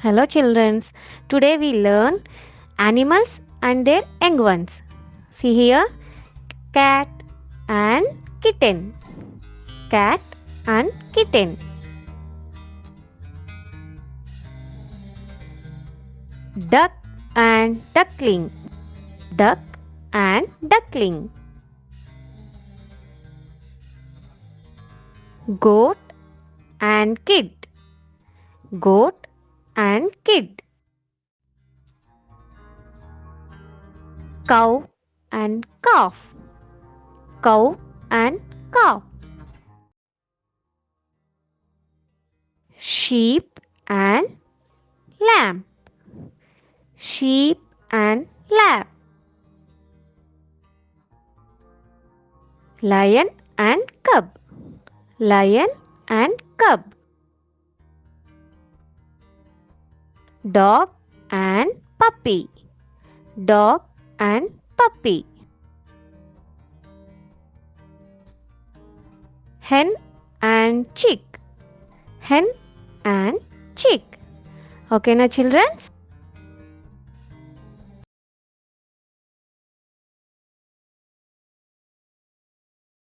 Hello children. Today we learn animals and their young ones. See here, cat and kitten. Cat and kitten. Duck and duckling. Duck and duckling. Goat and kid. Goat and kid. Cow and calf. Cow and calf. Sheep and lamb. Sheep and lamb. Lion and cub. Lion and cub. Dog and puppy. Dog and puppy. Hen and chick. Hen and chick. Okay, now children.